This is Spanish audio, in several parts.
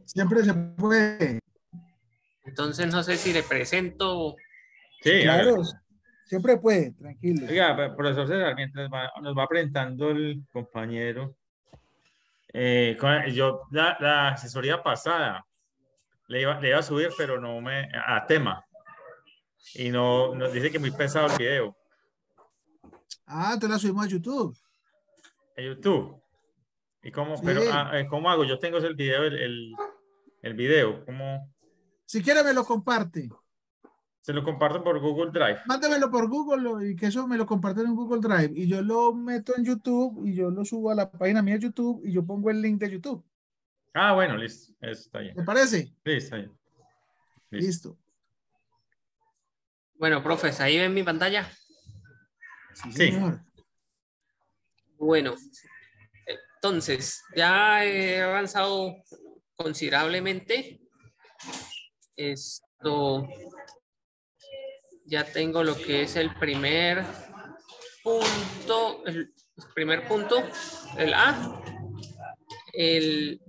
Siempre se puede. Entonces no sé si le presento. Sí, Claro, hágale. siempre puede, tranquilo. Oiga, profesor César, mientras nos va presentando el compañero, yo la asesoría pasada le iba a subir, pero no me, a tema, y no, nos dice que muy pesado el video Ah, te la subimos a YouTube. en YouTube. ¿Y cómo, pero, Sí. cómo hago? Yo tengo el video, el video, ¿cómo? Si quiere me lo comparte. Se lo comparto por Google Drive. Mándamelo por Google y que eso me lo comparten en Google Drive. Y yo lo meto en YouTube y yo lo subo a la página mía de YouTube y yo pongo el link de YouTube. Ah, bueno, listo, eso está bien. ¿Te parece? Sí, está bien. Listo. Listo. Bueno, profes, ahí ven mi pantalla. Sí, Sí. señor. Bueno, entonces ya he avanzado considerablemente. Esto ya tengo lo que es el primer punto, el A, el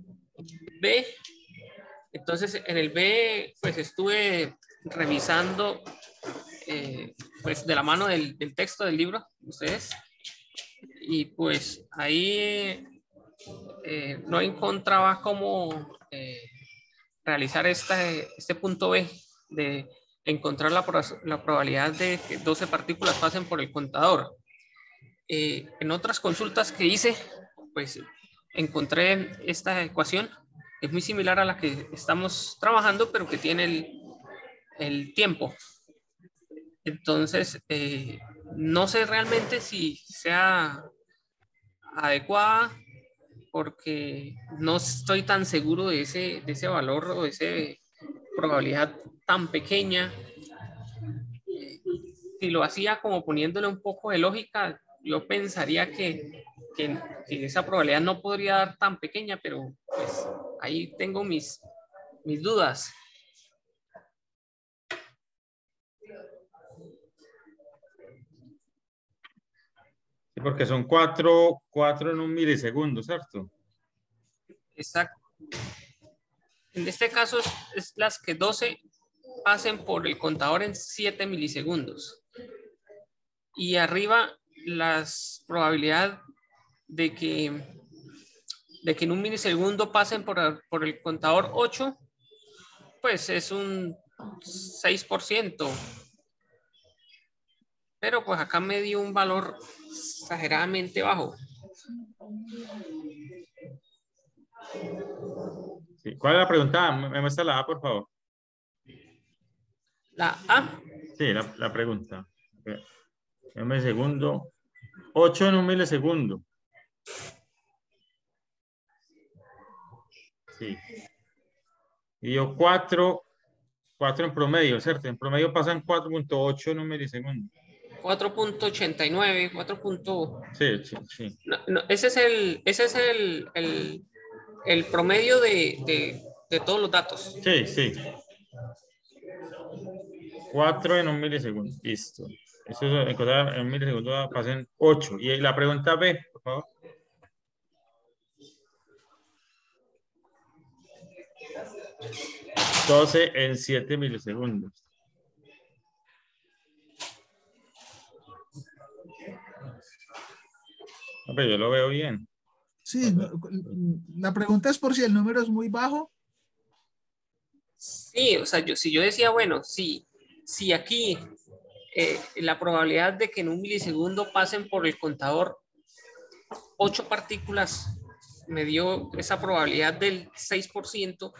B. Entonces en el B pues estuve revisando pues de la mano del texto del libro, ustedes, y pues ahí no encontraba cómo realizar este punto B de encontrar la probabilidad de que 12 partículas pasen por el contador. En otras consultas que hice, pues encontré esta ecuación, que es muy similar a la que estamos trabajando, pero que tiene el tiempo. Entonces, no sé realmente si sea adecuada porque no estoy tan seguro de ese valor o de esa probabilidad tan pequeña. Si lo hacía como poniéndole un poco de lógica, yo pensaría que esa probabilidad no podría dar tan pequeña, pero pues ahí tengo mis dudas. Sí, porque son cuatro en un milisegundo, ¿cierto? Exacto. En este caso es las que 12 pasen por el contador en 7 milisegundos. Y arriba las probabilidad de que en un milisegundo pasen por el contador 8, pues es un 6%. Pero pues acá me dio un valor exageradamente bajo. Sí. ¿Cuál es la pregunta? ¿Me muestra la A, por favor? La A. Sí, la pregunta. Un milisegundo. 8 en un milisegundo. Sí. Y yo 4 en promedio, ¿cierto? En promedio pasan 4.8 en un milisegundo. 4.89, 4. Sí, sí, sí. No, ese es el promedio de todos los datos. Sí, sí. 4 en un milisegundo. Listo. Eso es encontrar en un milisegundo pasan 8. Y la pregunta B, por favor. 12 en 7 milisegundos. Pero yo lo veo bien. Sí, la pregunta es por si el número es muy bajo. Sí, o sea, si yo decía, bueno, si aquí la probabilidad de que en un milisegundo pasen por el contador 8 partículas me dio esa probabilidad del 6%,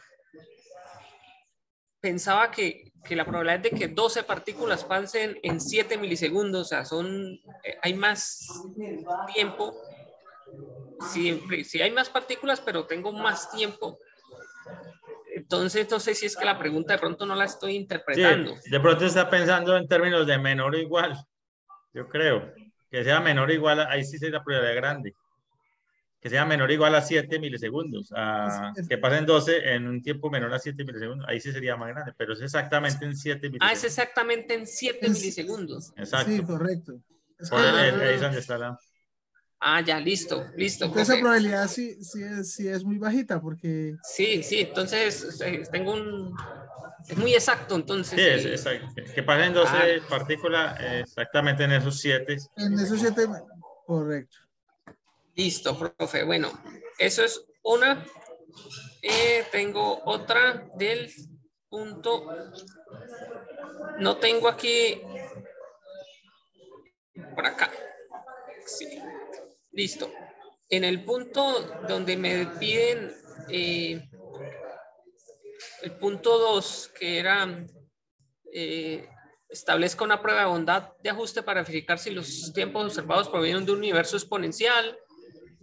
pensaba que la probabilidad de que 12 partículas pasen en 7 milisegundos, o sea, hay más tiempo, siempre, sí hay más partículas, pero tengo más tiempo. Entonces, no sé si es que la pregunta de pronto no la estoy Sí, interpretando. de pronto está pensando en términos de menor o igual. Yo creo. Que sea menor o igual, ahí sí sería la probabilidad grande. Que sea menor o igual a 7 milisegundos. Que pasen 12 en un tiempo menor a 7 milisegundos. Ahí sí sería más grande, pero es exactamente en 7 Ah, es milisegundos. exactamente en 7 milisegundos. Sí, Exacto. correcto. Es que Por ahí es donde está la... Ah, ya, listo, listo, Entonces esa profe. probabilidad sí es muy bajita porque Sí, sí, entonces tengo un... Es muy exacto, Sí, entonces es, el... que pasen Ah, 12 partículas exactamente en esos 7. en esos 7, correcto. listo, profe. Bueno, eso es una. Tengo otra del punto. No tengo aquí por acá. Sí, listo. En el punto donde me piden el punto 2, que era establezca una prueba de bondad de ajuste para verificar si los tiempos observados provienen de un universo exponencial.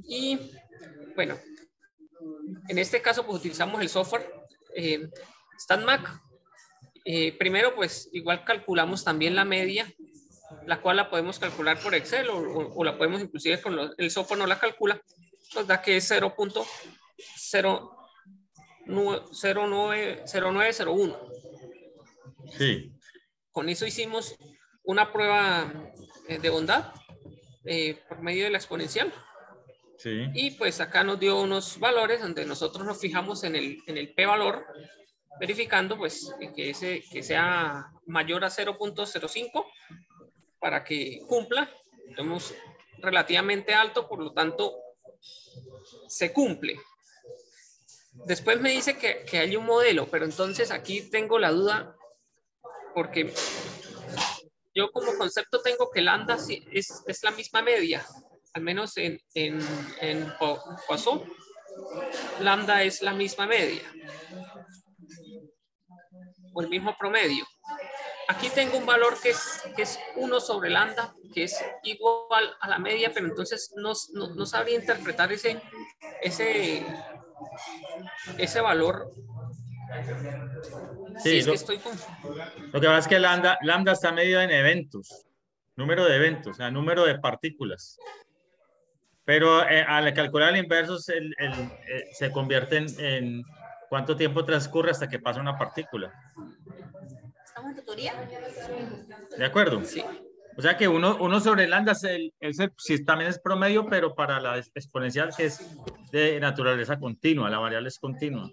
Y bueno, en este caso pues utilizamos el software StatMac. Primero pues igual calculamos también la media, la cual la podemos calcular por Excel o la podemos inclusive con el software no la calcula, nos da que es 0.0901. Sí, Con eso hicimos una prueba de bondad por medio de la exponencial. sí, Y pues acá nos dio unos valores donde nosotros nos fijamos en el p-valor, verificando pues que sea mayor a 0.05 para que cumpla. Tenemos relativamente alto, por lo tanto se cumple. Después me dice que hay un modelo, pero entonces aquí tengo la duda porque yo como concepto tengo que lambda es la misma media, al menos en Poisson, lambda es la misma media o el mismo promedio. Aquí tengo un valor que es 1 sobre lambda, que es igual a la media, pero entonces no sabría interpretar ese, ese valor si sí. es que estoy con... Lo que pasa es que lambda está medido en eventos, número de eventos, o sea, número de partículas. Pero al calcular el inverso se convierte en cuánto tiempo transcurre hasta que pasa una partícula. ¿Estamos en tutoría? ¿De acuerdo? Sí. O sea que uno sobre lambda sí, también es promedio, pero para la exponencial que es de naturaleza continua, la variable es continua.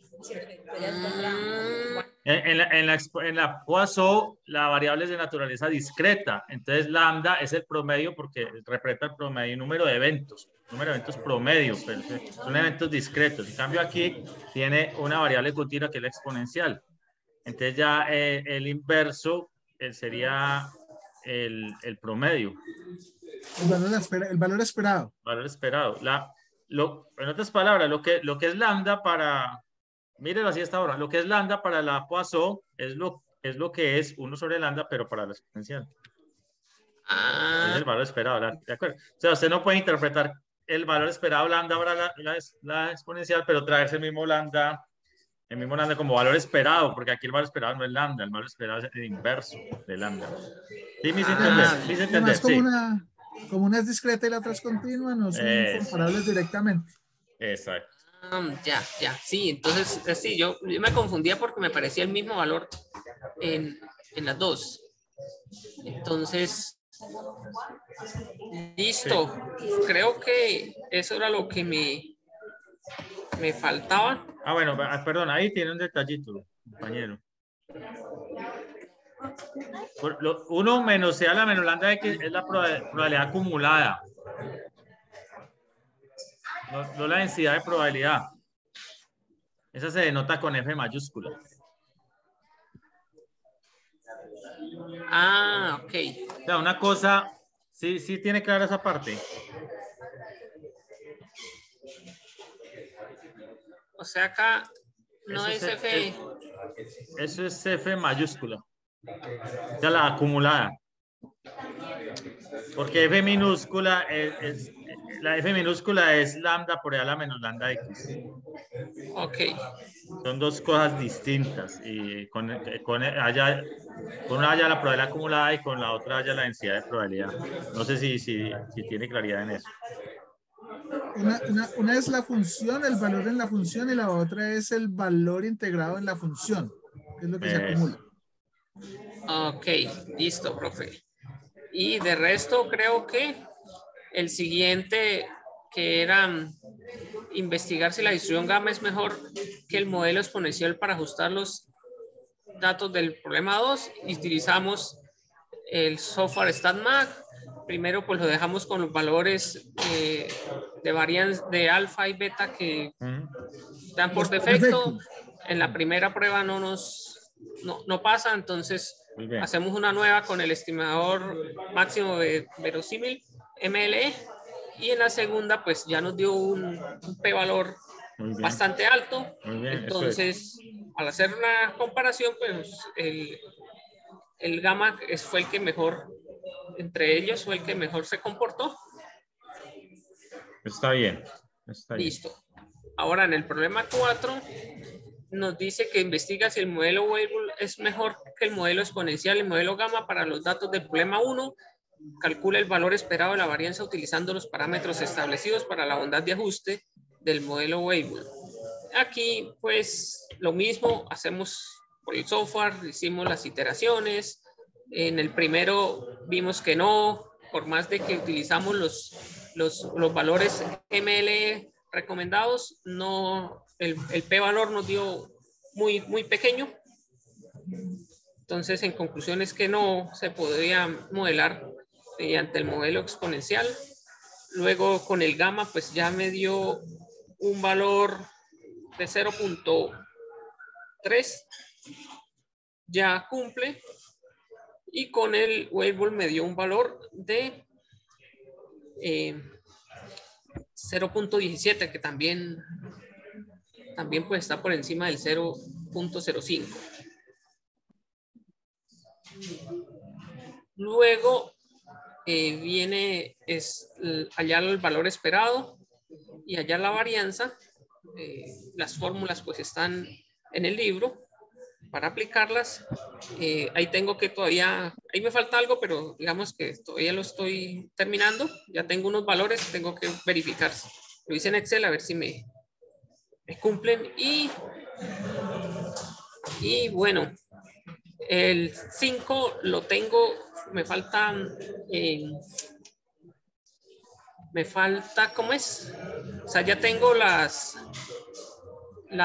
En la Poisson, la variable es de naturaleza discreta, entonces lambda es el promedio porque representa el promedio número de eventos promedio, pero son eventos discretos. En cambio aquí tiene una variable continua que es la exponencial. Entonces ya el inverso sería el promedio. El valor esperado. Valor esperado. En otras palabras, lo que es lambda para, mírelo así hasta ahora, lo que es lambda para la Poisson es lo que es 1 sobre lambda, pero para la exponencial. Es el valor esperado, ¿de acuerdo? O sea, usted no puede interpretar el valor esperado lambda para la exponencial, pero traerse el mismo lambda como valor esperado, porque aquí el valor esperado no es lambda, el valor esperado es el inverso de lambda. ¿Sí me hice entender? ¿Me hice Y además entender? Sí. como una es discreta y la otra es continua, no son Eso. comparables directamente. Exacto. Ya, ya, sí, entonces sí, yo me confundía porque me parecía el mismo valor en, en las dos. Entonces, listo. Sí. Creo que eso era lo que me faltaba. Ah, bueno, perdón, ahí tiene un detallito, compañero. Uno menos sea la menos lambda X es la probabilidad acumulada. No la densidad de probabilidad. Esa se denota con F mayúscula. Ah, ok. O sea, una cosa, sí tiene clara esa parte. O sea, acá no Eso es F. eso es F mayúscula. O sea, la acumulada. Porque F minúscula la F minúscula es lambda por a la menos lambda X. Ok. Son dos cosas distintas y con una haya la probabilidad acumulada y con la otra haya la densidad de probabilidad. No sé si tiene claridad en eso. Una es la función, el valor en la función, y la otra es el valor integrado en la función, que es lo que se Eso. acumula. Ok, listo, profe. Y de resto creo que el siguiente que era investigar si la distribución gamma es mejor que el modelo exponencial para ajustar los datos del problema 2. Y utilizamos el software StatMag. Primero pues lo dejamos con los valores de varianza de alfa y beta que dan por defecto. En la primera prueba no pasa, entonces hacemos una nueva con el estimador máximo de verosímil MLE, y en la segunda pues ya nos dio un p-valor bastante alto. Entonces al hacer una comparación pues el gamma fue el que mejor, entre ellos fue el que mejor se comportó. Está bien. Listo. Ahora en el problema 4 nos dice que investiga si el modelo Weibull es mejor que el modelo exponencial y el modelo gamma para los datos del problema 1. Calcula el valor esperado de la varianza utilizando los parámetros establecidos para la bondad de ajuste del modelo Weibull. Aquí pues lo mismo, hacemos por el software, hicimos las iteraciones. En el primero vimos que no, por más de que utilizamos los valores MLE recomendados, no, el p-valor nos dio muy pequeño. Entonces, en conclusión es que no se podría modelar mediante el modelo exponencial. Luego con el gamma pues ya me dio un valor de 0.3, ya cumple, y con el Weibull me dio un valor de 0.17, que también pues está por encima del 0.05. Luego viene hallar el valor esperado y hallar la varianza. Las fórmulas pues están en el libro para aplicarlas. Ahí tengo que todavía, ahí me falta algo, pero digamos que todavía lo estoy terminando. Ya tengo unos valores, tengo que verificar. Lo hice en Excel a ver si me cumplen. Y bueno, el 5 lo tengo, me faltan, ¿cómo es? O sea, ya tengo la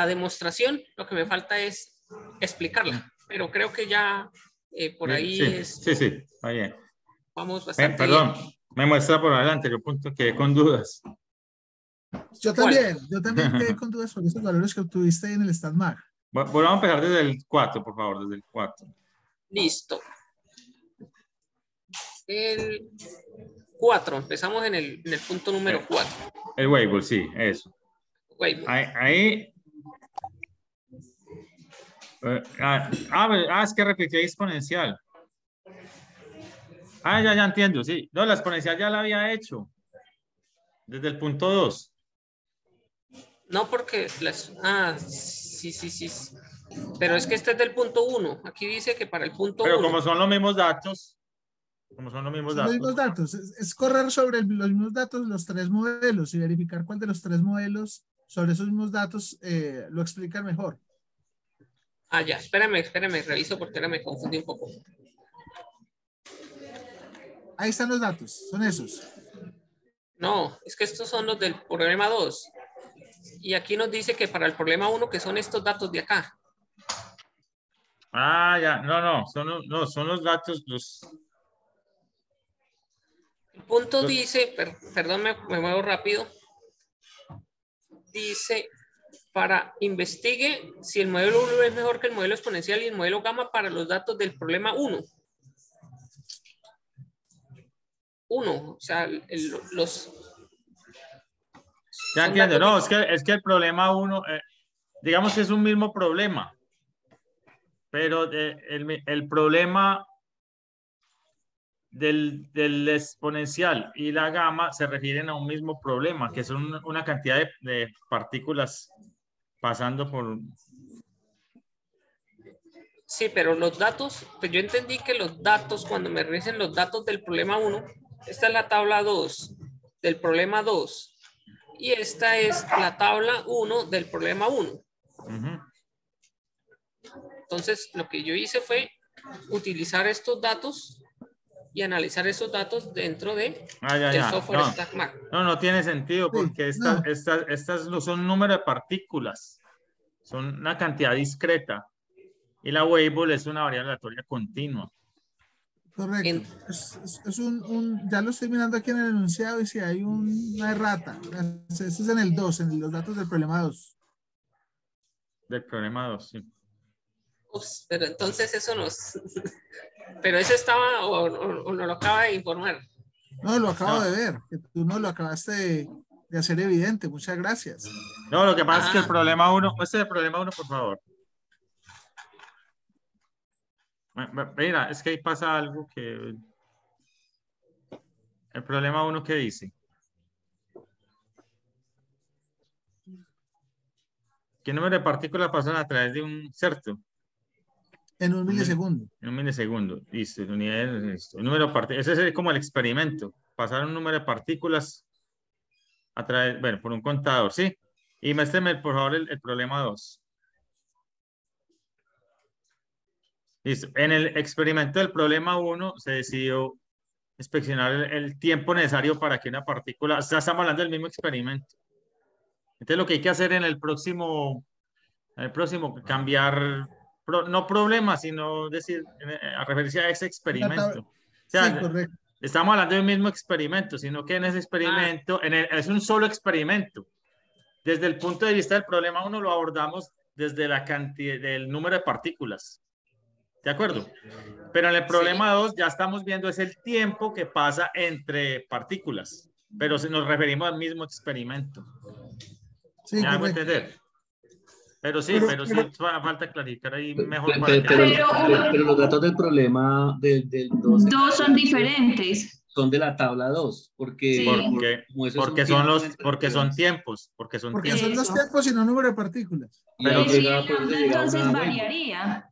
demostración, lo que me falta es explicarla, pero creo que ya por ahí sí, está bien. Vamos bastante perdón, bien. me muestra por adelante, yo punto quedé con dudas. Yo también quedé con dudas sobre esos valores que obtuviste en el StatMag. Volvamos a empezar desde el 4, por favor, desde el 4. Listo. El 4, empezamos en el punto número 4. El Weibull, sí, eso. Weibull. Ahí es que repetí exponencial. Ya entiendo, sí. No, la exponencial ya la había hecho. Desde el punto 2. No, porque sí. Pero es que este es del punto 1. Aquí dice que para el punto 1. Pero como son los mismos datos. Son los mismos datos. Es correr sobre los mismos datos los tres modelos y verificar cuál de los tres modelos sobre esos mismos datos lo explican mejor. Ya, espérame, reviso porque ahora me confundí un poco. Ahí están los datos, son esos. No, es que estos son los del problema 2. Y aquí nos dice que para el problema 1, que son estos datos de acá. Ya, son los datos, El punto dice, perdón, me muevo rápido. Dice, para investigue si el modelo 1 es mejor que el modelo exponencial y el modelo gamma para los datos del problema 1. O sea, Ya entiendo, no, es que el problema 1, digamos que es un mismo problema, pero el problema del exponencial y la gamma se refieren a un mismo problema, que son una cantidad de partículas pasando por... Sí, pero los datos, pues yo entendí que los datos, cuando me revisen los datos del problema 1, esta es la tabla 2 del problema 2 y esta es la tabla 1 del problema 1. Entonces, lo que yo hice fue utilizar estos datos y analizar esos datos dentro del software StackMac. No tiene sentido porque Sí, estas no son un número de partículas, son una cantidad discreta y la Weibull es una variable aleatoria continua. Correcto. Es ya lo estoy mirando aquí en el enunciado y si hay una errata. Ese es en el 2, en los datos del problema 2. Del problema 2, sí. Ups, pero entonces eso nos... Pero eso estaba o no lo acaba de informar. No, lo acabo de ver. Que tú no lo acabaste de hacer evidente. Muchas gracias. No, lo que pasa es que el problema 1, este es el problema 1, por favor. Mira, es que ahí pasa algo que... El problema 1, ¿qué dice? ¿Qué número de partículas pasan a través de un certo? En un milisegundo. En un milisegundo. Listo. Listo. El número de partículas. Ese es como el experimento. Pasar un número de partículas a través, bueno, por un contador, ¿sí? Y muéstrame, por favor, el problema 2. Listo. En el experimento del problema 1 se decidió inspeccionar el tiempo necesario para que una partícula, ya estamos hablando del mismo experimento. Entonces lo que hay que hacer en el próximo cambiar, no problemas, sino decir, a referencia a ese experimento. O sea, sí, correcto. Estamos hablando del mismo experimento, sino que en ese experimento, es un solo experimento. Desde el punto de vista del problema 1 lo abordamos desde la cantidad del número de partículas. ¿De acuerdo? Pero en el problema 2 ya estamos viendo es el tiempo que pasa entre partículas, pero si nos referimos al mismo experimento. Sí, ¿Me hago entender? Pero sí falta clarificar ahí mejor. Pero los datos del problema del 2 son diferentes. Son de la tabla 2, porque son tiempos. Porque son los tiempos y no número de partículas. Pero entonces variaría.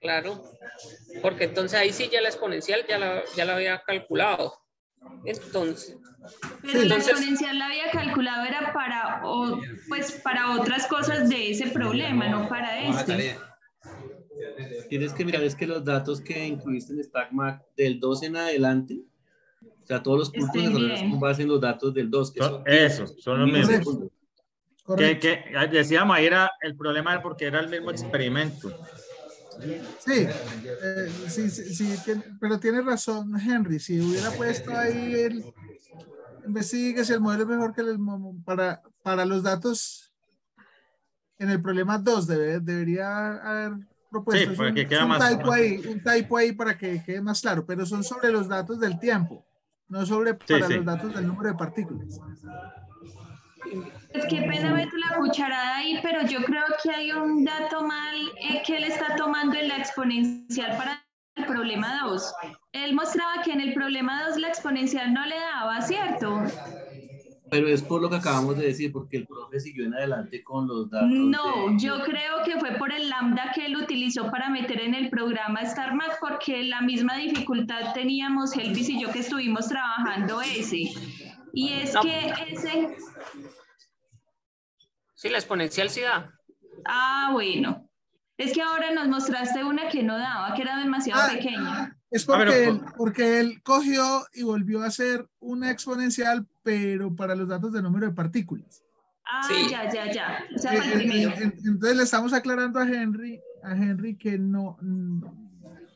Claro, porque entonces ahí sí ya la exponencial ya la había calculado. Entonces. Pero la exponencial la había calculado era para otras cosas de ese problema, no para este. Tienes que mirar, es que los datos que incluiste en StackMac del 2 en adelante, o sea, todos los puntos de correlación son basados en los datos del 2. Que son los mismos. Que decía Mayra, el problema era porque era el mismo experimento. Sí, pero tiene razón Henry, si hubiera puesto ahí investigue si el modelo es mejor que para los datos en el problema 2 debería haber propuesto un typo ahí para que quede más claro, pero son sobre los datos del tiempo, no para los datos del número de partículas. Es que pena meto la cucharada ahí, pero yo creo que hay un dato mal que él está tomando en la exponencial para el problema 2. Él mostraba que en el problema 2 la exponencial no le daba, ¿cierto? Pero es por lo que acabamos de decir, porque el profe siguió en adelante con los datos. No, yo creo que fue por el lambda que él utilizó para meter en el programa StackMac, porque la misma dificultad teníamos Helvis y yo que estuvimos trabajando ese. Y es que ese... Sí, la exponencial sí da. Ah, bueno. Es que ahora nos mostraste una que no daba, que era demasiado pequeña. Es porque él cogió y volvió a hacer una exponencial, pero para los datos de número de partículas. Ah, sí. Ya. O sea, para el primero. Entonces le estamos aclarando a Henry que no,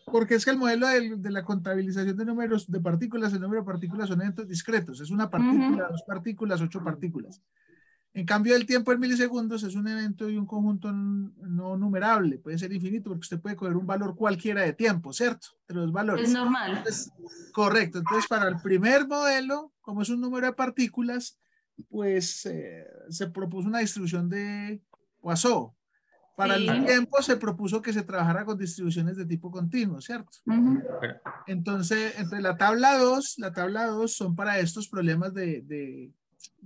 porque es que el modelo de la contabilización de números de partículas, el número de partículas son eventos discretos. Es una partícula, 2 partículas, 8 partículas. En cambio, el tiempo en milisegundos es un evento y un conjunto no numerable, puede ser infinito porque usted puede coger un valor cualquiera de tiempo, ¿cierto? De los valores. Es normal. Entonces, correcto. Entonces, para el primer modelo, como es un número de partículas, pues se propuso una distribución de Poisson. Para el tiempo se propuso que se trabajara con distribuciones de tipo continuo, ¿cierto? Entonces, entre la tabla 2 son para estos problemas de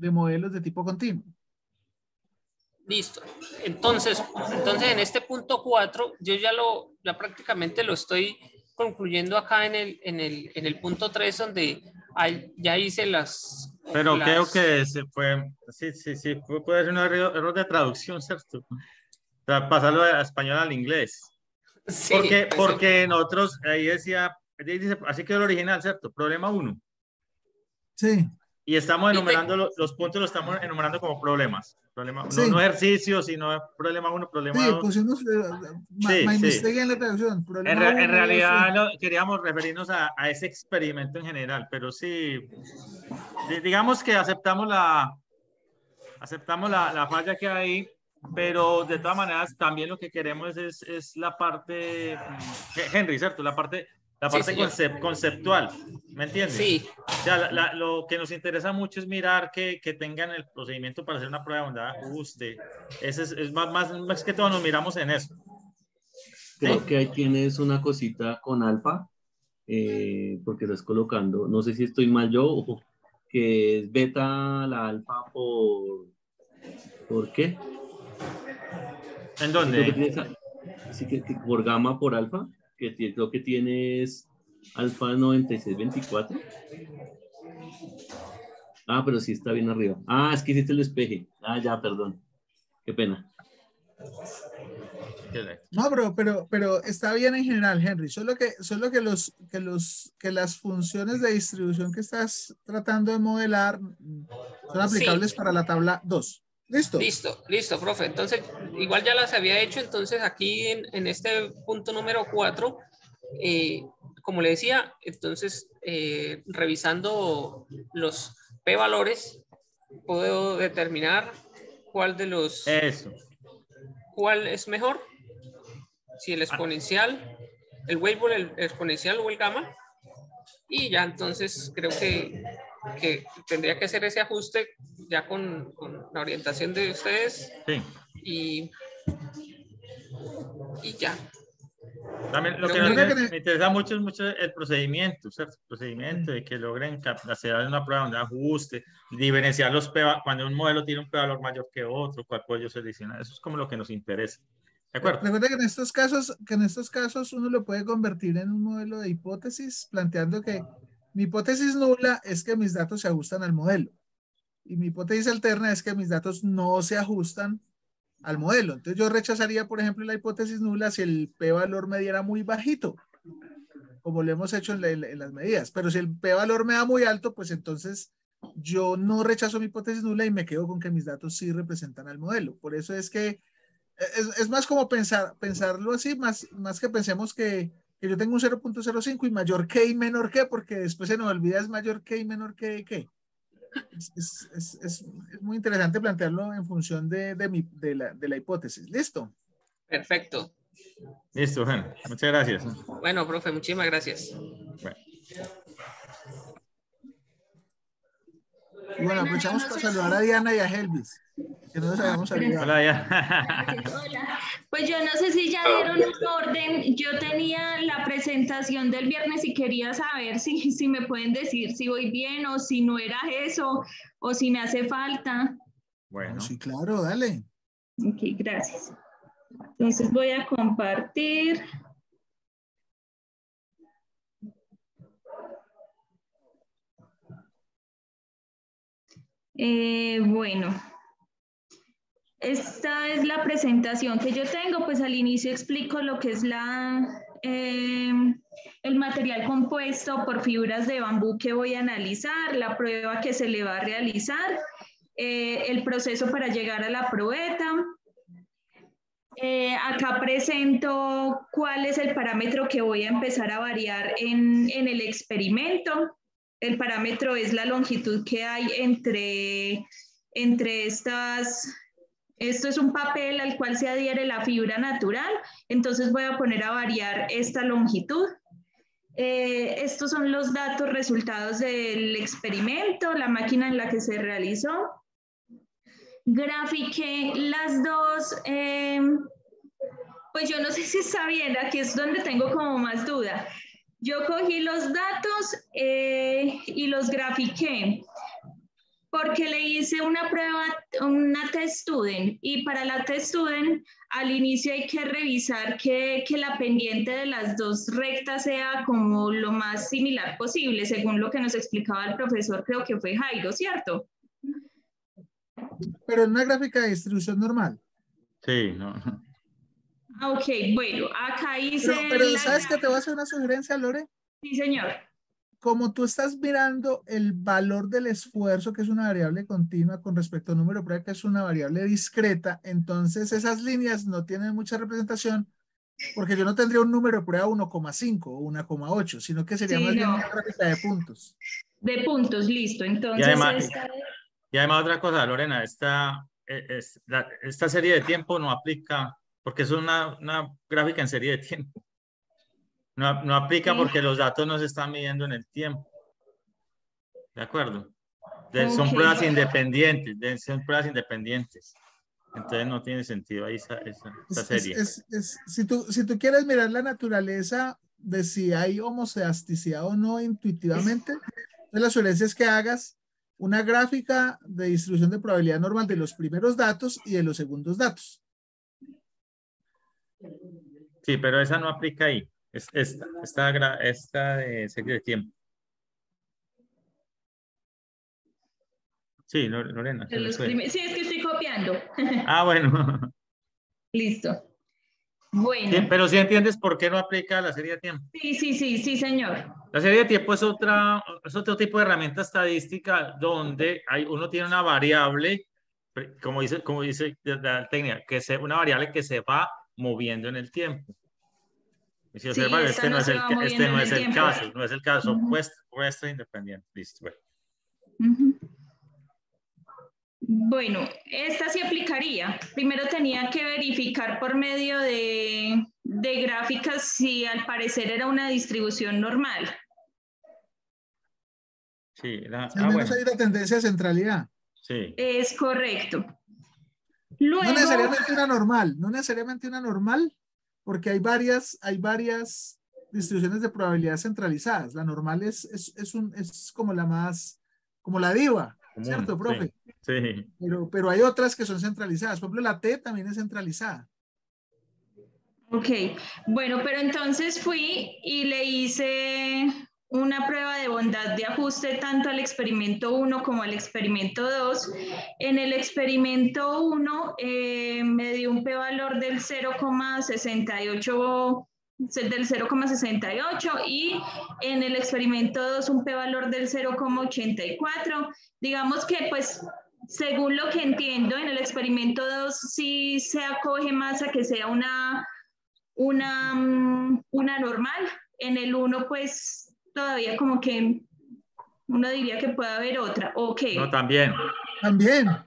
modelos de tipo continuo. Listo. Entonces en este punto 4, yo ya prácticamente lo estoy concluyendo acá en el punto 3, donde ya hice Pero creo que se fue, sí, puede ser un error de traducción, ¿cierto? O sea, pasarlo de español al inglés. Sí, porque nosotros, ahí decía, así quedó el original, ¿cierto? Problema 1. Sí. Y estamos enumerando los puntos, los estamos enumerando como problemas. Sí. No ejercicios, sino problema 1, problema 2. Sí, pusimos my mistake en la traducción. En realidad queríamos referirnos a ese experimento en general, pero sí, digamos que aceptamos la falla que hay, pero de todas maneras también lo que queremos es la parte, Henry, ¿cierto? La parte conceptual, ¿me entiendes? Sí. O sea, lo que nos interesa mucho es mirar que tengan el procedimiento para hacer una prueba de bondad de ajuste. Es más que todo nos miramos en eso. Creo que ahí tienes una cosita con alfa, porque estás colocando, no sé si estoy mal yo, o que es beta la alfa ¿por qué? ¿En dónde? Sí, que por gamma por alfa, creo que tienes alfa 9624. Ah, pero sí está bien arriba. Ah, es que hiciste el despeje. Ah, ya, perdón. Qué pena. No, pero está bien en general, Henry. Solo que las funciones de distribución que estás tratando de modelar son aplicables para la tabla 2. ¿Listo? Listo, profe. Entonces, igual ya las había hecho. Entonces, aquí en este punto número 4, como le decía, entonces, revisando los p-valores, puedo determinar cuál de los... ¿Cuál es mejor? Si el exponencial, el waveball, el exponencial o el gamma. Y ya entonces creo que tendría que hacer ese ajuste ya con la orientación de ustedes. Sí. Y ya. También lo que me interesa mucho es el procedimiento, ¿cierto? El procedimiento de que logren hacer una prueba de ajuste, diferenciar los cuando un modelo tiene un p-valor mayor que otro, cuál puede seleccionar. Eso es como lo que nos interesa. ¿De acuerdo? Recuerda que en estos casos uno lo puede convertir en un modelo de hipótesis, planteando que mi hipótesis nula es que mis datos se ajustan al modelo. Y mi hipótesis alterna es que mis datos no se ajustan al modelo. Entonces yo rechazaría, por ejemplo, la hipótesis nula si el p-valor me diera muy bajito, como lo hemos hecho en las medidas. Pero si el p-valor me da muy alto, pues entonces yo no rechazo mi hipótesis nula y me quedo con que mis datos sí representan al modelo. Por eso es que es más como pensarlo así, más que pensemos que yo tengo un 0.05 y mayor que y menor que, porque después se nos olvida es mayor que y menor que. Es muy interesante plantearlo en función de la hipótesis. ¿Listo? Perfecto. Listo, bueno, muchas gracias. Bueno, profe, muchísimas gracias. Bueno, aprovechamos para saludar a Diana y a Helvis, que no nos habíamos saludado. Hola, ya. Hola. Pues yo no sé si ya dieron un orden. Yo tenía la presentación del viernes y quería saber si me pueden decir si voy bien o si no era eso o si me hace falta. Bueno. Sí, claro, dale. Ok, gracias. Entonces voy a compartir. Bueno, esta es la presentación que yo tengo. Pues al inicio explico lo que es el material compuesto por fibras de bambú que voy a analizar, la prueba que se le va a realizar, el proceso para llegar a la probeta. Acá presento cuál es el parámetro que voy a empezar a variar en el experimento. El parámetro es la longitud que hay entre estas. Esto es un papel al cual se adhiere la fibra natural, entonces voy a poner a variar esta longitud. Estos son los datos resultados del experimento, la máquina en la que se realizó. Grafiqué las dos, pues yo no sé si está bien, aquí es donde tengo como más duda. Yo cogí los datos y los grafiqué porque le hice una prueba, una test student, y para la test student al inicio hay que revisar que la pendiente de las dos rectas sea como lo más similar posible, según lo que nos explicaba el profesor, creo que fue Jairo, ¿cierto? Pero en una gráfica de distribución normal. Sí, no. Ok, bueno, acá hice... Pero ¿sabes qué? Te voy a hacer una sugerencia, Lore. Sí, señor. Como tú estás mirando el valor del esfuerzo, que es una variable continua, con respecto al número de prueba, que es una variable discreta, entonces esas líneas no tienen mucha representación, porque yo no tendría un número de prueba 1,5 o 1,8, sino que sería más bien una gráfica de puntos. De puntos, listo. Entonces, y además otra cosa, Lorena, esta serie de tiempo no aplica, porque es una gráfica en serie de tiempo. No aplica porque los datos no se están midiendo en el tiempo. ¿De acuerdo? Son pruebas independientes, Entonces no tiene sentido ahí esa serie. Si tú quieres mirar la naturaleza de si hay homoceasticidad o no intuitivamente, la sugerencia es que hagas una gráfica de distribución de probabilidad normal de los primeros datos y de los segundos datos. Sí, pero esa no aplica ahí. Esta de serie de tiempo. Sí, Lorena. Sí, es que estoy copiando. Ah, bueno. Listo. Bueno. Sí, pero sí entiendes por qué no aplica la serie de tiempo. Sí, señor. La serie de tiempo es otro tipo de herramienta estadística donde uno tiene una variable, como dice la técnica, una variable que se va moviendo en el tiempo. Y si observan, este no es el caso, puesto independiente. Listo. Bueno. Bueno, esta sí aplicaría. Primero tenía que verificar por medio de gráficas si al parecer era una distribución normal. Sí, al menos hay una tendencia a centralidad. Sí. Es correcto. Luego, no necesariamente una normal, porque hay varias distribuciones de probabilidad centralizadas. La normal es como la diva, ¿cierto, profe? Sí. Pero hay otras que son centralizadas. Por ejemplo, la T también es centralizada. Ok, bueno, pero entonces fui y le hice una prueba de bondad de ajuste tanto al experimento 1 como al experimento 2. En el experimento 1 me dio un p-valor del 0,68 y en el experimento 2 un p-valor del 0,84. Digamos que pues según lo que entiendo en el experimento 2 sí se acoge más a que sea una normal. En el 1 pues todavía como que uno diría que puede haber otra. Okay. No, también.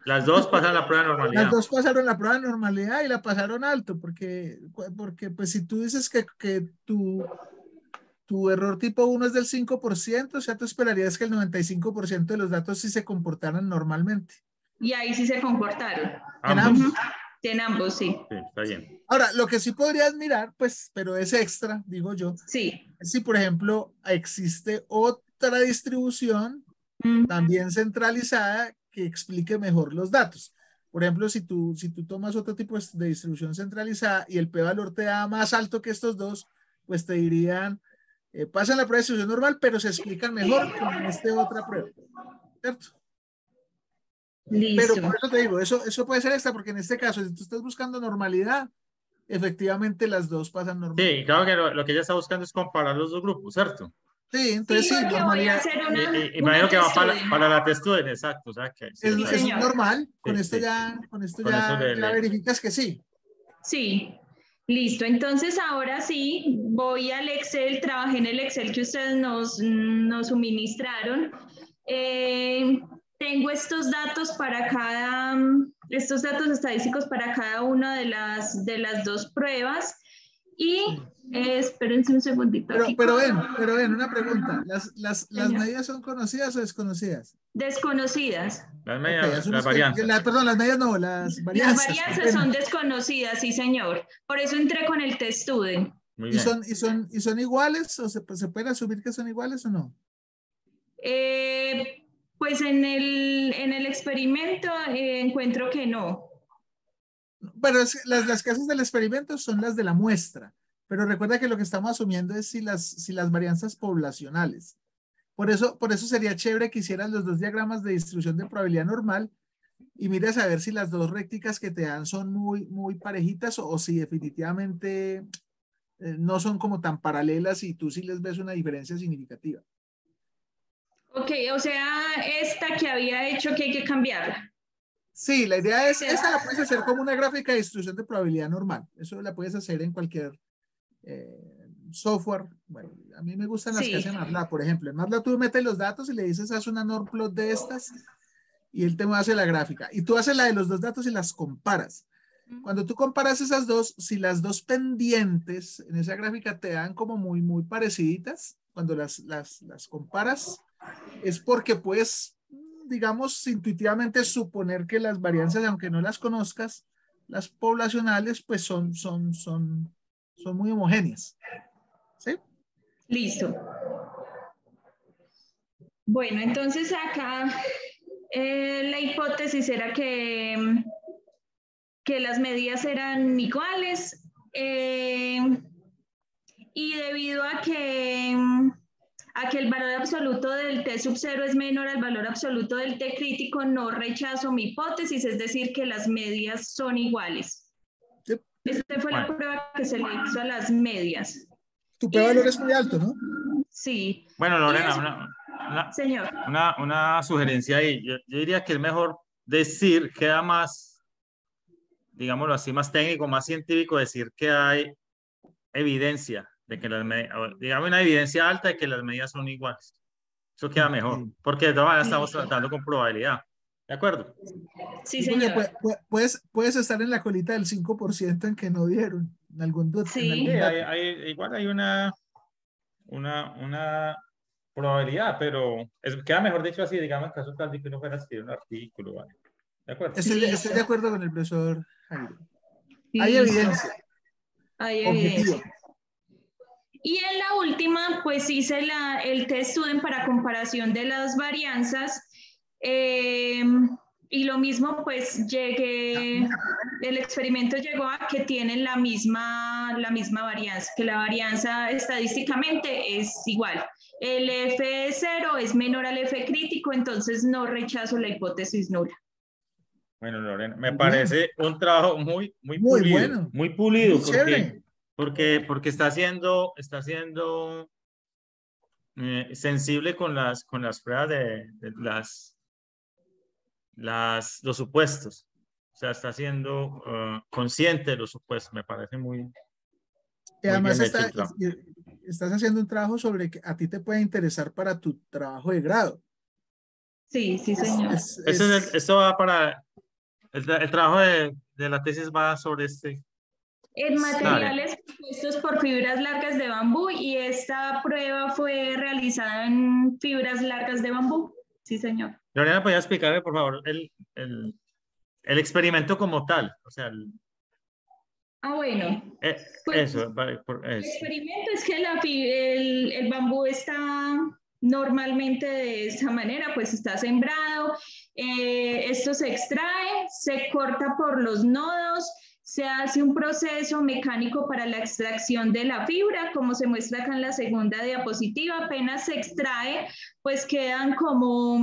Las dos pasan la prueba de normalidad. Las dos pasaron la prueba de normalidad y la pasaron alto, porque pues si tú dices que tu error tipo 1 es del 5%, o sea, tú esperarías que el 95% de los datos sí se comportaran normalmente. Y ahí sí se comportaron. En ambos, sí. Sí, está bien. Ahora, lo que sí podrías mirar, pues, pero es extra, digo yo. Sí. Si, por ejemplo, existe otra distribución también centralizada que explique mejor los datos. Por ejemplo, si tú tomas otro tipo de distribución centralizada y el p-valor te da más alto que estos dos, pues te dirían, pasan la prueba de distribución normal, pero se explican mejor con esta otra prueba. ¿Cierto? Listo. Pero por eso te digo, eso puede ser extra, porque en este caso, si tú estás buscando normalidad, efectivamente las dos pasan normal. Sí, claro que lo que ella está buscando es comparar los dos grupos, ¿cierto? Sí, entonces sí, normalidad. Imagino que va para la testudent, exacto. O sea, que, sí, es normal, con esto sí. ya verificas que sí. Sí, listo. Entonces ahora sí, voy al Excel, trabajé en el Excel que ustedes nos suministraron. Tengo estos datos estos datos estadísticos para cada una de las dos pruebas y espérense un segundito. Pero ven, una pregunta. ¿Las medidas son conocidas o desconocidas? Desconocidas. Las medidas, las varianzas. Perdón, las medidas no, las varianzas. Las varianzas son desconocidas, sí, señor. Por eso entré con el test student. Muy bien. ¿Y son iguales o se puede asumir que son iguales o no? Pues en el experimento encuentro que no. Pero las casas del experimento son las de la muestra, pero recuerda que lo que estamos asumiendo es si las varianzas poblacionales. Por eso sería chévere que hicieras los dos diagramas de distribución de probabilidad normal y mires a ver si las dos récticas que te dan son muy, muy parejitas o si definitivamente no son como tan paralelas y tú sí les ves una diferencia significativa. Ok, o sea, esta que había hecho que hay que cambiarla. Sí, la idea es, esta la puedes hacer como una gráfica de distribución de probabilidad normal. Eso la puedes hacer en cualquier software. Bueno, a mí me gustan las que hace MATLAB, por ejemplo. En MATLAB tú metes los datos y le dices, haz una NORMplot de estas y él te hace la gráfica. Y tú haces la de los dos datos y las comparas. Cuando tú comparas esas dos, si las dos pendientes en esa gráfica te dan como muy, muy pareciditas, cuando las comparas, es porque puedes, digamos, intuitivamente suponer que las varianzas, aunque no las conozcas, las poblacionales, pues son muy homogéneas. ¿Sí? Listo. Bueno, entonces acá la hipótesis era que las medidas eran iguales y debido a que el valor absoluto del T sub 0 es menor al valor absoluto del T crítico, no rechazo mi hipótesis, es decir, que las medias son iguales. Sí. Esta fue la prueba que se le hizo a las medias. Tu p-valor es muy alto, ¿no? Sí. Bueno, Lorena, señor. Una sugerencia ahí. Yo diría que es mejor decir, queda más, digámoslo así, más técnico, más científico, decir que hay evidencia de que digamos una evidencia alta de que las medidas son iguales. Eso queda mejor, porque de todas maneras estamos tratando con probabilidad. ¿De acuerdo? Sí, señor. Puedes estar en la colita del 5% en que no dieron. En algún dato. Sí. Igual hay una probabilidad, pero queda mejor dicho así, digamos, en caso tal de que uno fuera a escribir un artículo, ¿vale? ¿De acuerdo? Estoy de acuerdo con el profesor Jairo. Sí. Hay evidencia. Hay objetiva. evidencia. Y en la última, pues hice el test student para comparación de las varianzas. Y lo mismo, pues el experimento llegó a que tienen la misma varianza, que la varianza estadísticamente es igual. El F0 es menor al F crítico, entonces no rechazo la hipótesis nula. Bueno, Lorena, me parece un trabajo muy pulido, bueno, muy pulido, muy porque está siendo sensible con las pruebas de los supuestos. O sea, está siendo consciente de los supuestos. Me parece muy además bien hecho el trabajo. Estás haciendo un trabajo sobre que a ti te puede interesar para tu trabajo de grado. Sí, señor. Esto va para el trabajo de la tesis va sobre en materiales compuestos por fibras largas de bambú, y esta prueba fue realizada en fibras largas de bambú. Sí, señor. Lorena, ¿podría explicarme, por favor, el experimento como tal? O sea, bueno. Pues, eso. El experimento es que el bambú está normalmente de esa manera, pues está sembrado, esto se extrae, se corta por los nodos, se hace un proceso mecánico para la extracción de la fibra, como se muestra acá en la segunda diapositiva. Apenas se extrae, pues quedan como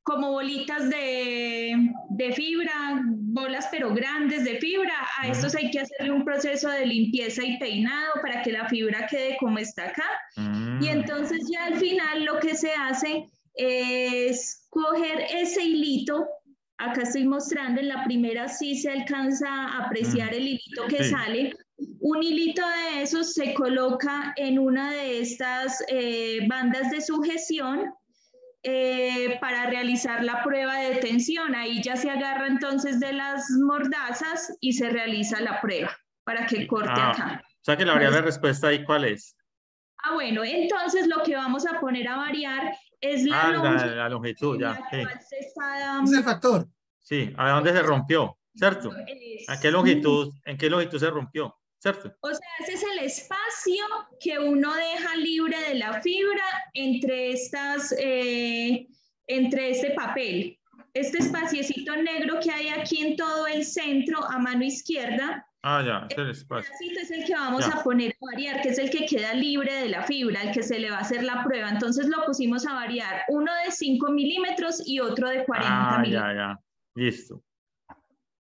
bolitas de fibra, bolas pero grandes de fibra. A estos hay que hacerle un proceso de limpieza y peinado para que la fibra quede como está acá. Y entonces ya al final lo que se hace es coger ese hilito. Acá estoy mostrando, en la primera sí se alcanza a apreciar el hilito que sale. Un hilito de esos se coloca en una de estas bandas de sujeción para realizar la prueba de tensión. Ahí ya se agarra entonces de las mordazas y se realiza la prueba para que corte acá. O sea que la variable de respuesta ahí, ¿cuál es? Bueno, entonces lo que vamos a poner a variar es la longitud. La longitud, ya. Es el factor. Sí, ¿a dónde se rompió? ¿Cierto? ¿En qué longitud se rompió? ¿Cierto? O sea, ese es el espacio que uno deja libre de la fibra entre este papel. Este espaciecito negro que hay aquí en todo el centro a mano izquierda. Ya, es el espacio. Este es el que vamos a poner a variar, que es el que queda libre de la fibra, el que se le va a hacer la prueba. Entonces lo pusimos a variar, uno de 5 milímetros y otro de 40 milímetros. Ya. Listo.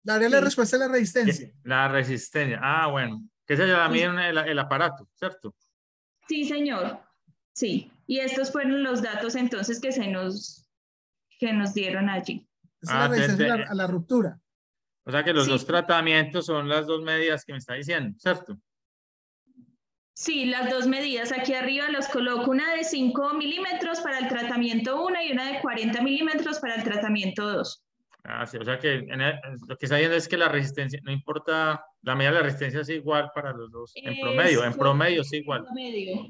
La respuesta es la resistencia. La resistencia. Bueno. Que se llama también el aparato, ¿cierto? Sí, señor. Sí. Y estos fueron los datos entonces que nos dieron allí. Esa es la resistencia a la ruptura. O sea que los dos tratamientos son las dos medidas que me está diciendo, ¿cierto? Sí, las dos medidas. Aquí arriba los coloco, una de 5 milímetros para el tratamiento 1 y una de 40 milímetros para el tratamiento 2. Ah, sí, o sea que lo que está diciendo es que la resistencia, no importa, la medida de la resistencia es igual para los dos, en promedio es igual.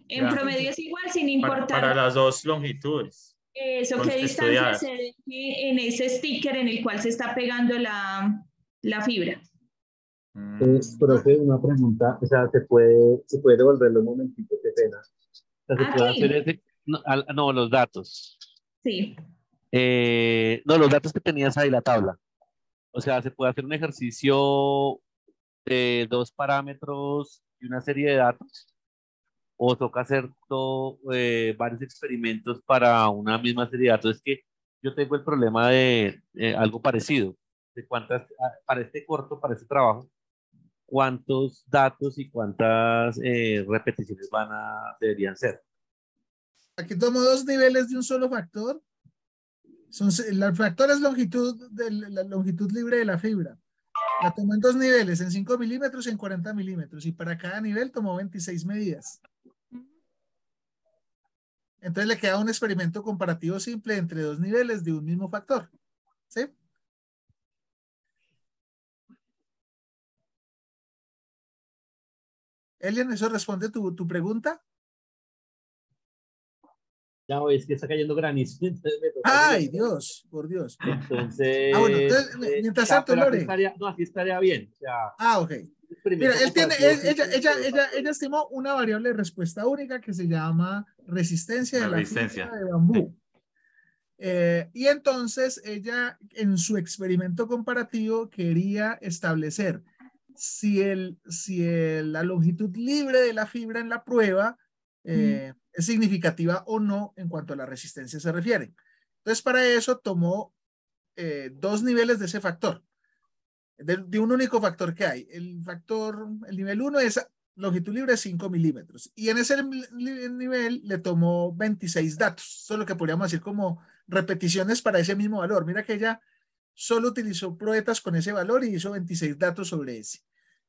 En promedio es igual sin importar. Para las dos longitudes. Eso, ¿qué distancia se deje en ese sticker en el cual se está pegando la fibra? Profe, una pregunta, o sea, se puede devolverlo un momentito, qué pena. O sea, se puede hacer ese, no, los datos. Sí. No, los datos que tenías ahí, la tabla. O sea, se puede hacer un ejercicio de 2 parámetros y una serie de datos. O toca hacer varios experimentos para una misma serie de datos. Es que yo tengo el problema de algo parecido, de cuántas, para este trabajo, cuántos datos y cuántas repeticiones deberían ser. Aquí tomo 2 niveles de un solo factor. El factor es la longitud libre de la fibra. La tomo en 2 niveles, en 5 milímetros y en 40 milímetros. Y para cada nivel tomó 26 medidas. Entonces le queda un experimento comparativo simple entre 2 niveles de un mismo factor. ¿Sí? Elian, ¿eso responde tu pregunta? Ya es que está cayendo granizo. Ay, Dios, por Dios. Entonces, bueno, entonces, mientras tanto, Lore. Así estaría bien. O sea, ok. Mira, ella estimó una variable de respuesta única que se llama resistencia de la fibra de bambú. Y entonces ella en su experimento comparativo quería establecer si la longitud libre de la fibra en la prueba es significativa o no en cuanto a la resistencia se refiere. Entonces para eso tomó 2 niveles de ese factor, de un único factor que hay. El nivel 1 es longitud libre de 5 milímetros y en ese nivel le tomó 26 datos, solo que podríamos decir como repeticiones para ese mismo valor. Mira que ella solo utilizó probetas con ese valor y hizo 26 datos sobre ese.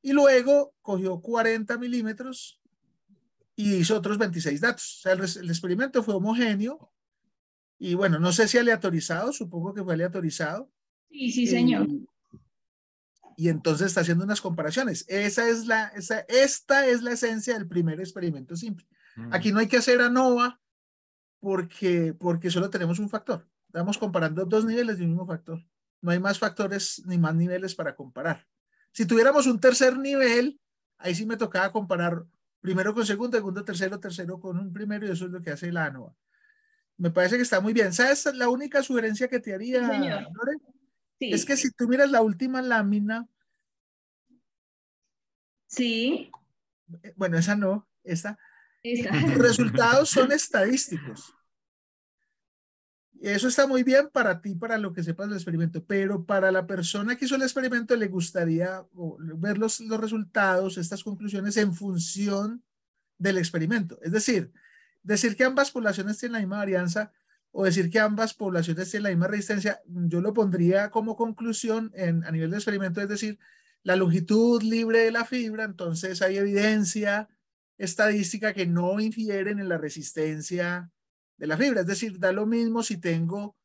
Y luego cogió 40 milímetros y hizo otros 26 datos. O sea, el experimento fue homogéneo y bueno, no sé si aleatorizado, supongo que fue aleatorizado. Sí, señor. Y entonces está haciendo unas comparaciones. Esta es la esencia del primer experimento simple. Aquí no hay que hacer ANOVA porque solo tenemos un factor. Estamos comparando 2 niveles de un mismo factor. No hay más factores ni más niveles para comparar. Si tuviéramos un tercer nivel, ahí sí me tocaba comparar primero con segundo, segundo, tercero con un primero y eso es lo que hace la ANOVA. Me parece que está muy bien. ¿Sabes la única sugerencia que te haría, Lore? Sí. Es que si tú miras la última lámina. Sí. Bueno, esa no, esta. Los resultados son estadísticos. Eso está muy bien para ti, para lo que sepas del experimento, pero para la persona que hizo el experimento le gustaría ver los resultados, estas conclusiones en función del experimento. Es decir que ambas poblaciones tienen la misma varianza o decir que ambas poblaciones tienen la misma resistencia, yo lo pondría como conclusión a nivel de experimento, es decir, la longitud libre de la fibra, entonces hay evidencia estadística que no infieren en la resistencia de la fibra, es decir, da lo mismo si tengo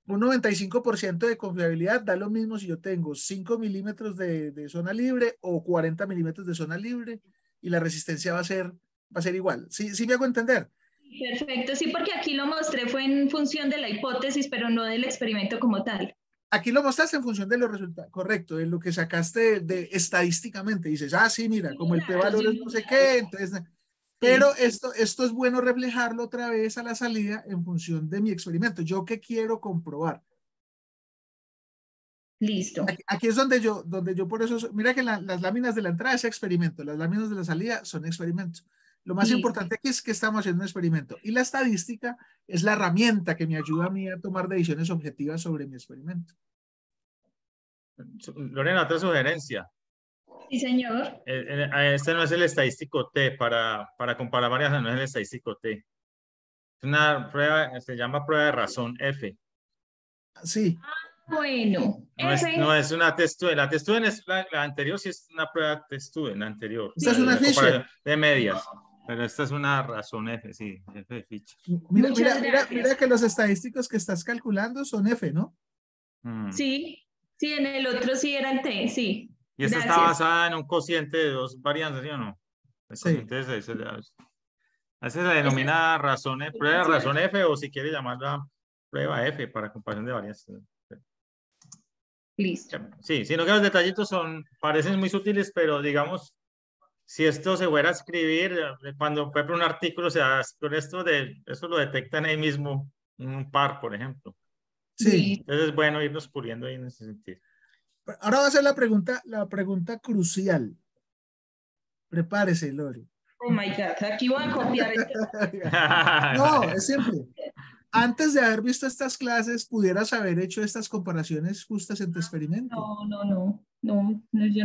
un 95% de confiabilidad, da lo mismo si yo tengo 5 milímetros de zona libre o 40 milímetros de zona libre y la resistencia va a ser igual. ¿Sí me hago entender? Perfecto, sí, porque aquí lo mostré fue en función de la hipótesis, pero no del experimento como tal. Aquí lo mostraste en función de los resultados, correcto, de lo que sacaste estadísticamente. Dices, sí, mira, como el p-valor es no sé qué, entonces... Pero esto es bueno reflejarlo otra vez a la salida en función de mi experimento. ¿Yo qué quiero comprobar? Listo. Aquí es donde yo por eso, mira que las láminas de la entrada es experimento, las láminas de la salida son experimentos. Lo más importante aquí es que estamos haciendo un experimento y la estadística es la herramienta que me ayuda a mí a tomar decisiones objetivas sobre mi experimento. Lorena, otra sugerencia. Sí, señor. Este no es el estadístico T, para comparar varias, no es el estadístico T. Es una prueba, se llama prueba de razón F. Sí. Bueno, No es una test student. La test student es la anterior, sí es una prueba test student, la anterior. Esta es una comparación Fisher. de medias. Pero esta es una razón F, sí, F de Fisher. Muchas gracias. Mira que los estadísticos que estás calculando son F, ¿no? Sí, sí, en el otro sí era el T, sí. Y esta está basada en un cociente de dos varianzas, ¿sí o no? El Sí. cociente de seis, esa se denomina prueba de razón F, o si quiere llamarla prueba F para comparación de varianzas. Listo. Sí, sino que los detallitos parecen muy sutiles, pero digamos, si esto se fuera a escribir, cuando por ejemplo un artículo con eso lo detectan ahí mismo, un par, por ejemplo. Sí. Entonces es bueno irnos puliendo ahí en ese sentido. Ahora va a ser la pregunta crucial. Prepárese, Lori. Oh my God, aquí voy a copiar. No, es simple. Antes de haber visto estas clases, ¿pudieras haber hecho estas comparaciones justas en tu experimento? No, yo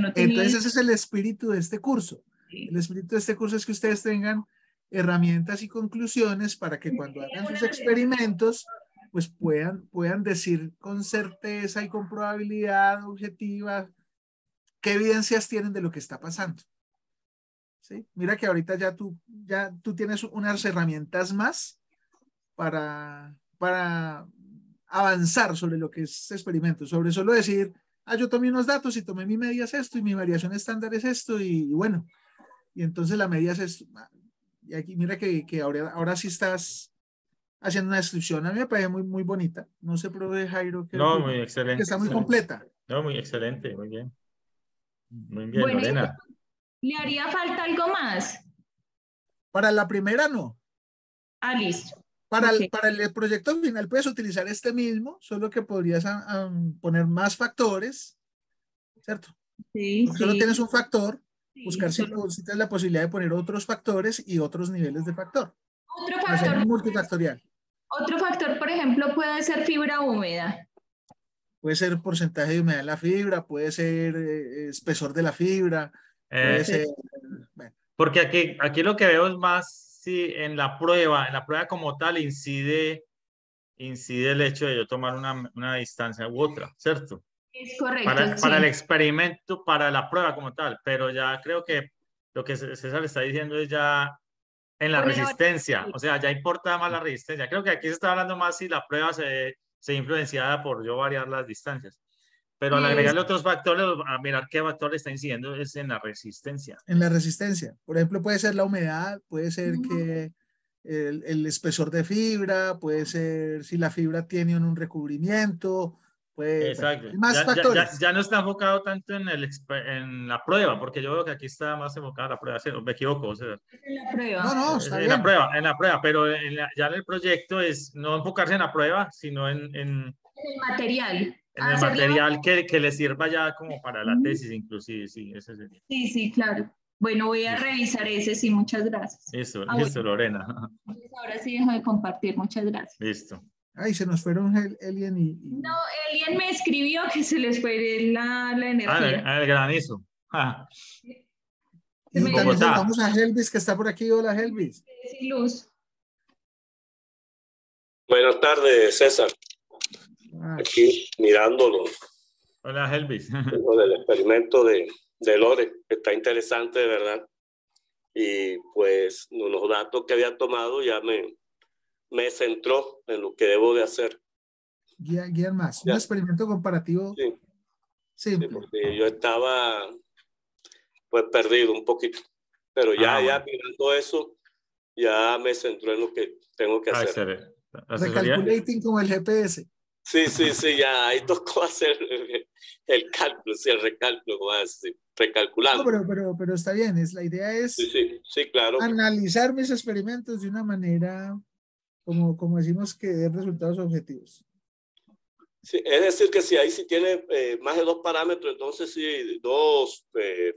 no tenía. Entonces ese es el espíritu de este curso. El espíritu de este curso es que ustedes tengan herramientas y conclusiones para que cuando hagan sus experimentos, pues puedan decir con certeza y con probabilidad objetiva qué evidencias tienen de lo que está pasando. ¿Sí? Mira que ahorita ya tú tienes unas herramientas más para avanzar sobre lo que es este experimento, sobre solo decir, yo tomé unos datos y tomé mi media es esto y mi variación estándar es esto y bueno, y entonces la media es esto. Y aquí mira que ahora sí estás haciendo una descripción, a mí me parece muy, muy bonita. No sé, profe Jairo, ¿qué No, opina? muy excelente. Que está muy excelente. completa. No, muy excelente, muy bien. Muy bien, Bueno, Lorena. ¿le haría falta algo más? Para la primera no. Listo. Para, Okay. Para el proyecto final puedes utilizar este mismo, solo que podrías poner más factores, ¿cierto? Sí, Porque solo tienes un factor, sí, buscar si tienes la posibilidad de poner otros factores y otros niveles de factor. Otro Para hacer factor, multifactorial. otro factor, por ejemplo, puede ser fibra húmeda. Puede ser porcentaje de humedad en la fibra, puede ser espesor de la fibra, puede ser... Bueno. Porque aquí lo que veo es más si en la prueba como tal incide el hecho de yo tomar una distancia u otra, ¿cierto? Es correcto. Para el experimento, para la prueba como tal, pero ya creo que lo que César está diciendo es ya en la resistencia, o sea, ya importa más la resistencia. Creo que aquí se está hablando más si la prueba se influenciada por yo variar las distancias. Pero al agregarle otros factores, a mirar qué factor está incidiendo es en la resistencia. En la resistencia. Por ejemplo, puede ser la humedad, puede ser que el espesor de fibra, puede ser si la fibra tiene un recubrimiento, Exacto. Bueno, más factores. Ya no está enfocado tanto en la prueba, porque yo veo que aquí está más enfocada la prueba. ¿Sí? ¿Me equivoco? O sea, en la prueba. No, está bien. En la prueba, pero ya en el proyecto es no enfocarse en la prueba, sino en el material. En el material que le sirva ya como para la tesis, inclusive, sí, ese sería. Sí, claro. Bueno, voy a revisar ese, sí, muchas gracias. Listo, bueno. Lorena. Entonces, ahora sí dejo de compartir, muchas gracias. Listo. Ay, se nos fueron Elian No, Elian me escribió que se les fue la energía. El granizo. Y también saludamos a Helvis, que está por aquí. Hola, Helvis. Sin luz. Buenas tardes, César. Aquí mirándolo. Hola, Helvis. Lo del experimento de Lore, está interesante, de verdad. Y pues los datos que había tomado ya me centró en lo que debo de hacer. Guían más. Un experimento comparativo. Sí. Simple. Sí, porque yo estaba pues perdido un poquito. Pero ya mirando eso, ya me centró en lo que tengo que hacer. Recalculating como el GPS. Sí, ya ahí tocó hacer el cálculo, el recálculo, recalculando. No, pero está bien, la idea es sí, claro. Analizar mis experimentos de una manera, como decimos, que dé resultados objetivos. Sí, es decir, que si ahí sí tiene más de 2 parámetros, entonces sí, 2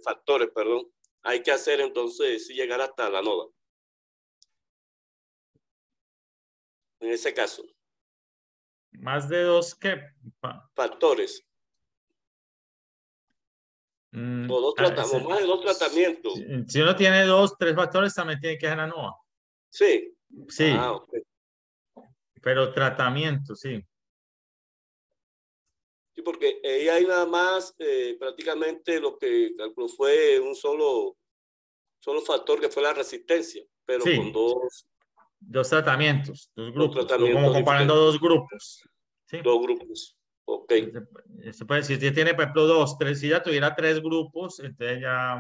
factores, perdón, hay que hacer entonces sí llegar hasta la noda. En ese caso. ¿Más de 2 qué? Factores. O dos tratamientos, más de 2 tratamientos. Si uno tiene 2, 3 factores, también tiene que ser ANOVA. Sí. Sí. Okay. Pero tratamiento, sí. Sí, porque ella hay nada más, prácticamente lo que calculó fue un solo factor, que fue la resistencia, pero sí. con dos tratamientos, 2 grupos, tratamientos como comparando diferentes. 2 grupos. ¿Sí? 2 grupos. Ok. Si usted tiene, por ejemplo, 2, 3, si ya tuviera 3 grupos, entonces ya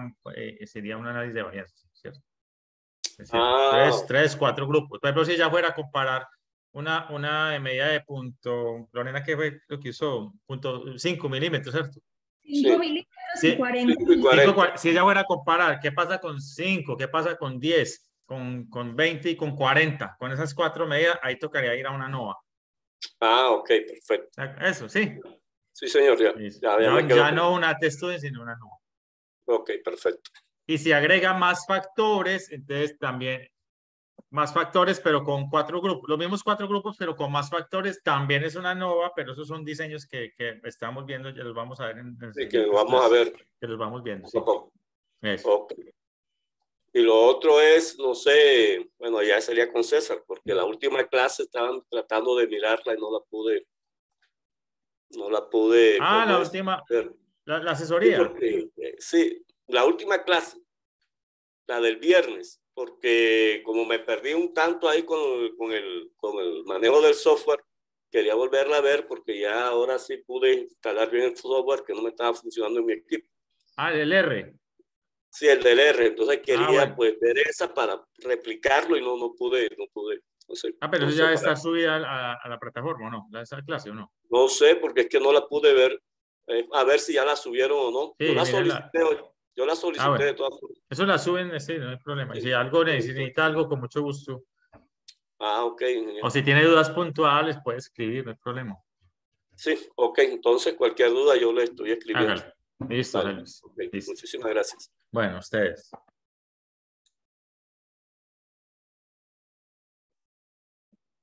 sería un análisis de varianza, ¿cierto? Es decir, 3, 4 grupos. Por ejemplo, si ya fuera a comparar una medida de punto, Lorena, ¿qué fue lo que usó? 5 milímetros, ¿cierto? 5 milímetros y 40. Si ella fuera a comparar, ¿qué pasa con 5? ¿Qué pasa con 10? Con 20 y con 40. Con esas 4 medidas, ahí tocaría ir a una ANOVA. Ok, perfecto. Eso, sí. Sí, señor. Ya no una ATSTudent, sino una ANOVA. Ok, perfecto. Y si agrega más factores, entonces también más factores, pero con 4 grupos. Los mismos 4 grupos, pero con más factores, también es una ANOVA, pero esos son diseños que estamos viendo, ya los vamos a ver Sí, que vamos a ver. Que los vamos viendo, sí. Eso. Okay. Y lo otro es, no sé, bueno, ya sería con César, porque la última clase estaban tratando de mirarla y no la pude. La última, la asesoría. Sí, porque, sí, la última clase, la del viernes, porque como me perdí un tanto ahí con el manejo del software, quería volverla a ver porque ya ahora sí pude instalar bien el software que no me estaba funcionando en mi equipo. El R. Sí, el del R. Entonces quería bueno. pues ver esa para replicarlo y no pude. No sé, pero no eso ya sé está subida a la plataforma, ¿o no? ¿Esa clase o no? No sé, porque es que no la pude ver. A ver si ya la subieron o no. Sí, yo la solicité bueno. de todas formas. Eso la suben, sí, no hay problema. Y si algo necesita algo, con mucho gusto. Ok, ingeniero. O si tiene dudas puntuales, puede escribir, no hay problema. Sí, ok. Entonces, cualquier duda yo le estoy escribiendo. Hágalo. Listo, vale. Okay. Listo. Muchísimas gracias. Bueno, ustedes.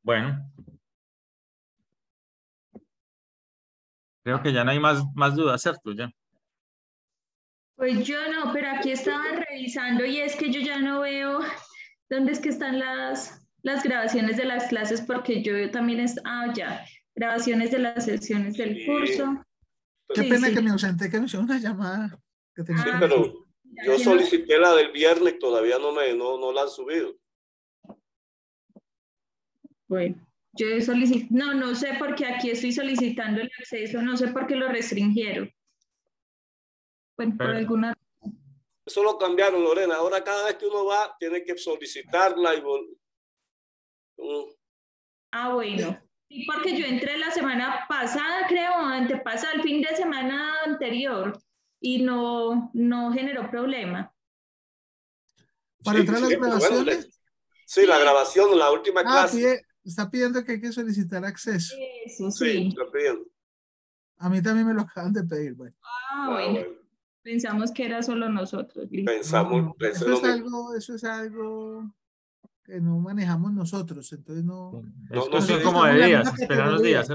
Bueno. Creo que ya no hay más dudas, ¿cierto? Ya. Pues yo no, pero aquí estaba revisando y es que yo ya no veo dónde es que están las grabaciones de las clases, porque yo también ya, grabaciones de las sesiones del curso. Qué pena que me ausenté, que me hicieron una llamada. Que tenía sí, pero yo solicité la del viernes y todavía no la han subido. Bueno, yo solicité, no sé por qué aquí estoy solicitando el acceso, no sé por qué lo restringieron. Bueno, por alguna. Eso lo cambiaron, Lorena. Ahora cada vez que uno va, tiene que solicitarla y Bueno. Sí, porque yo entré la semana pasada, creo, antepasada, el fin de semana anterior, y no generó problema. ¿Para entrar a las grabaciones? Bueno, sí, la grabación, la última clase. Está pidiendo que hay que solicitar acceso. Eso, sí. Está pidiendo. A mí también me lo acaban de pedir. Bueno. Bueno. Pensamos que era solo nosotros. Eso es algo que no manejamos nosotros, entonces no. No sé cómo de días, esperar los días.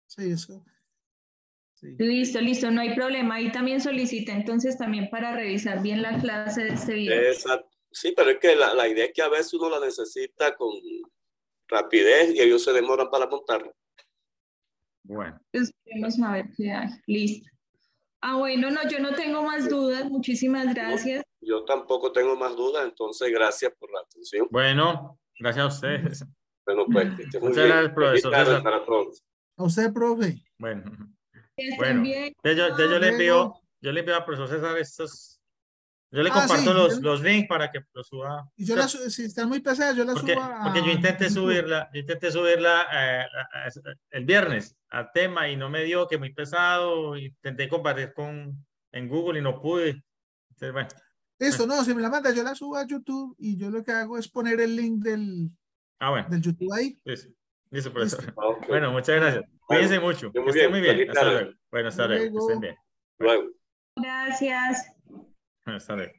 Sí, eso. Sí. Listo, no hay problema. Ahí también solicita entonces también para revisar bien la clase de este video. Exacto. Sí, pero es que la idea es que a veces uno la necesita con rapidez y ellos se demoran para montarlo. Bueno. Esperemos a ver qué hay. Listo. Bueno, yo no tengo más dudas. Muchísimas gracias. Yo tampoco tengo más dudas, entonces gracias por la atención. Bueno, gracias a ustedes. Bueno, pues, muchas gracias, profesor César. Para todos. A usted, profe. Bueno, bien. yo le envío al profesor César estos. Yo le comparto los links para que los suba. Y yo si están muy pesadas, yo las subo porque yo intenté subirla el viernes al tema y no me dio, que muy pesado. Intenté compartir en Google y no pude. Entonces, bueno. Listo, no, si me la manda, yo la subo a YouTube y yo lo que hago es poner el link del YouTube ahí. Listo, profesor. Okay. Bueno, muchas gracias. Cuídense mucho. Que estén muy bien. Hasta luego. Bueno, hasta luego. Que estén bien. Luego. Gracias. Hasta luego.